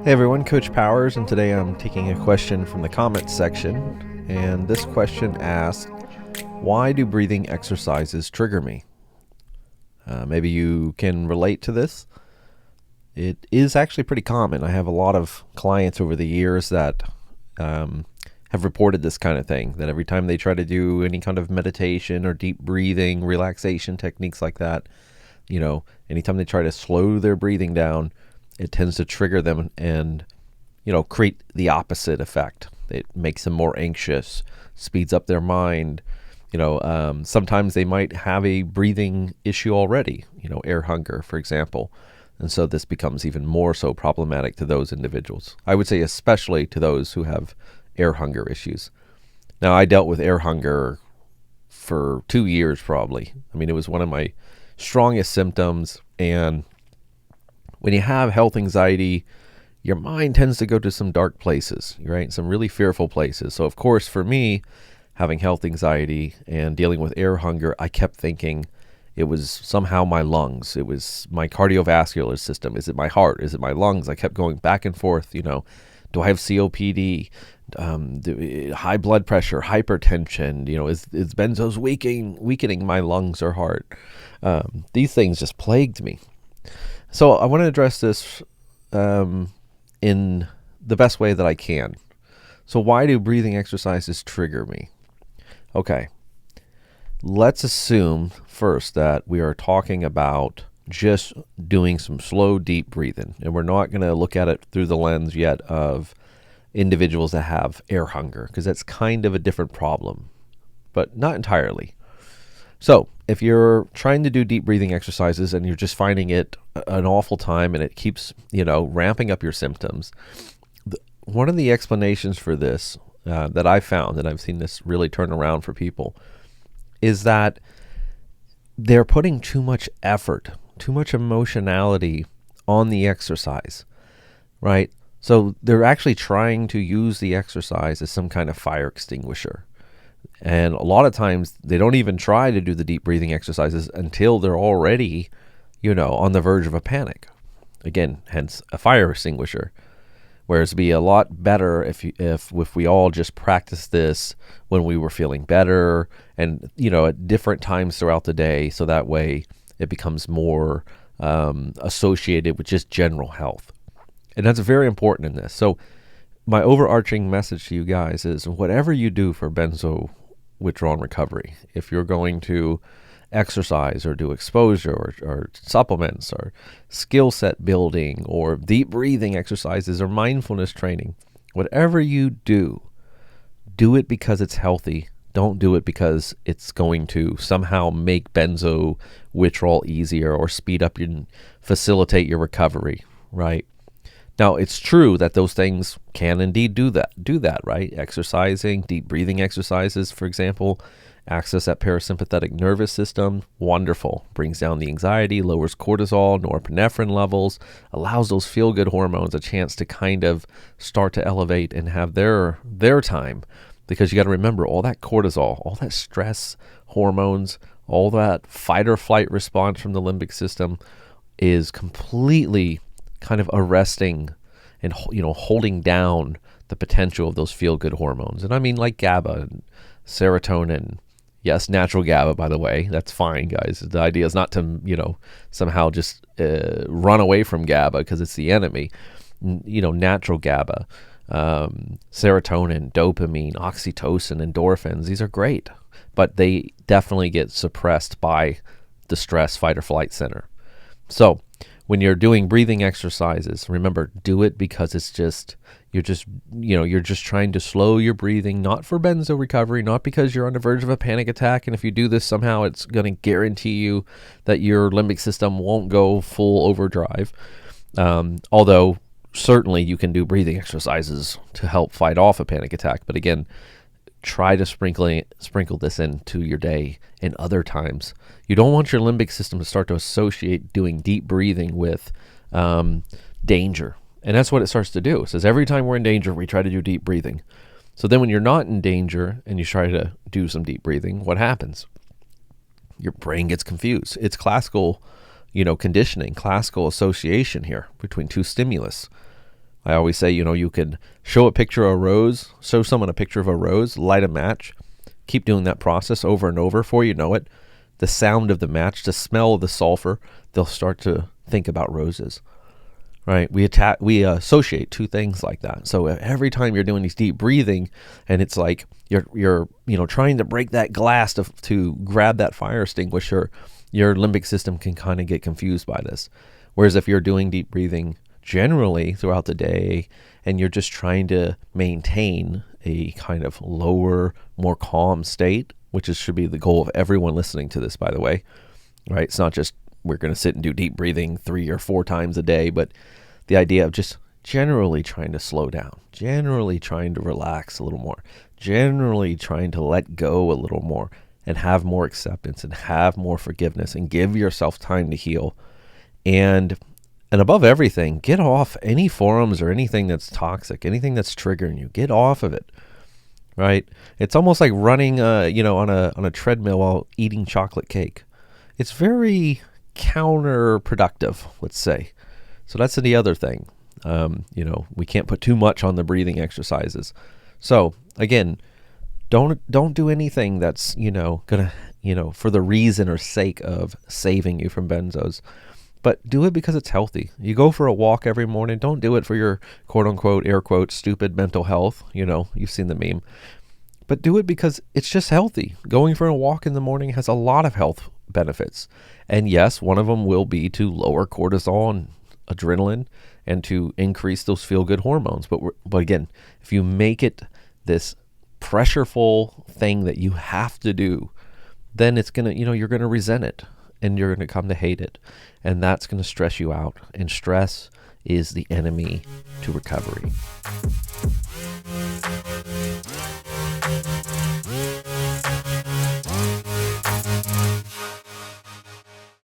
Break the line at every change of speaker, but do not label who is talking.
Hey everyone, Coach Powers, and today I'm taking a question from the comments section. And this question asks, why do breathing exercises trigger me? Maybe you can relate to this. It is actually pretty common. I have a lot of clients over the years that have reported this kind of thing, that every time they try to do any kind of meditation or deep breathing, relaxation techniques like that, anytime they try to slow their breathing down, it tends to trigger them and, create the opposite effect. It makes them more anxious, speeds up their mind. Sometimes they might have a breathing issue already, air hunger, for example. And so this becomes even more so problematic to those individuals. I would say especially to those who have air hunger issues. Now, I dealt with air hunger for 2 years probably. I mean, it was one of my strongest symptoms. And when you have health anxiety, your mind tends to go to some dark places, right? Some really fearful places. So of course, for me, having health anxiety and dealing with air hunger, I kept thinking it was somehow my lungs. It was my cardiovascular system. Is it my heart? Is it my lungs? I kept going back and forth, do I have COPD? High blood pressure, hypertension, is benzos weakening my lungs or heart? These things just plagued me. So I want to address this in the best way that I can. So why do breathing exercises trigger me? Okay, let's assume first that we are talking about just doing some slow, deep breathing. And we're not going to look at it through the lens yet of individuals that have air hunger, because that's kind of a different problem, but not entirely. So if you're trying to do deep breathing exercises and you're just finding it an awful time and it keeps, ramping up your symptoms, one of the explanations for this that I found, and I've seen this really turn around for people, is that they're putting too much effort, too much emotionality on the exercise, right? So they're actually trying to use the exercise as some kind of fire extinguisher. And a lot of times they don't even try to do the deep breathing exercises until they're already, on the verge of a panic. Again, hence a fire extinguisher. Whereas it'd be a lot better if we all just practice this when we were feeling better and, at different times throughout the day. So that way it becomes more associated with just general health. And that's very important in this. So my overarching message to you guys is whatever you do for benzo withdrawal and recovery, if you're going to exercise or do exposure or supplements or skill set building or deep breathing exercises or mindfulness training, whatever you do it because it's healthy. Don't do it because it's going to somehow make benzo withdrawal easier or speed up and facilitate your recovery, right? Now, it's true that those things can indeed do that, right? Exercising, deep breathing exercises, for example, access that parasympathetic nervous system, wonderful. Brings down the anxiety, lowers cortisol, norepinephrine levels, allows those feel-good hormones a chance to kind of start to elevate and have their time. Because you got to remember, all that cortisol, all that stress hormones, all that fight or flight response from the limbic system is completely kind of arresting and holding down the potential of those feel-good hormones. And I mean like GABA and serotonin. Yes, natural GABA, by the way. That's fine, guys. The idea is not to, somehow just run away from GABA because it's the enemy. Natural GABA, serotonin, dopamine, oxytocin, endorphins, these are great. But they definitely get suppressed by the stress fight or flight center. So when you're doing breathing exercises, remember, do it because you're just trying to slow your breathing, not for benzo recovery, not because you're on the verge of a panic attack. And if you do this, somehow it's going to guarantee you that your limbic system won't go full overdrive. Although certainly you can do breathing exercises to help fight off a panic attack. But again, try to sprinkle this into your day and other times. You don't want your limbic system to start to associate doing deep breathing with danger. And that's what it starts to do. It says every time we're in danger, we try to do deep breathing. So then when you're not in danger and you try to do some deep breathing, what happens? Your brain gets confused. It's classical, conditioning, classical association here between two stimulus. I always say, you can show a picture of a rose, show someone a picture of a rose, light a match, keep doing that process over and over. Before you know it, the sound of the match, the smell of the sulfur, they'll start to think about roses, right? We associate two things like that. So every time you're doing these deep breathing, and it's like you're trying to break that glass to grab that fire extinguisher, your limbic system can kind of get confused by this. Whereas if you're doing deep breathing generally throughout the day, and you're just trying to maintain a kind of lower, more calm state, which should be the goal of everyone listening to this, by the way, right? It's not just we're going to sit and do deep breathing 3 or 4 times a day, but the idea of just generally trying to slow down, generally trying to relax a little more, generally trying to let go a little more, and have more acceptance and have more forgiveness and give yourself time to heal. And above everything, get off any forums or anything that's toxic, anything that's triggering you. Get off of it, right? It's almost like running, on a treadmill while eating chocolate cake. It's very counterproductive, let's say. So that's the other thing. We can't put too much on the breathing exercises. So again, don't do anything that's gonna for the reason or sake of saving you from benzos. But do it because it's healthy. You go for a walk every morning. Don't do it for your quote unquote, air quote, stupid mental health. You've seen the meme. But do it because it's just healthy. Going for a walk in the morning has a lot of health benefits. And yes, one of them will be to lower cortisol and adrenaline and to increase those feel-good hormones. But again, if you make it this pressureful thing that you have to do, then it's going to, you're going to resent it. And you're going to come to hate it. And that's going to stress you out. And stress is the enemy to recovery.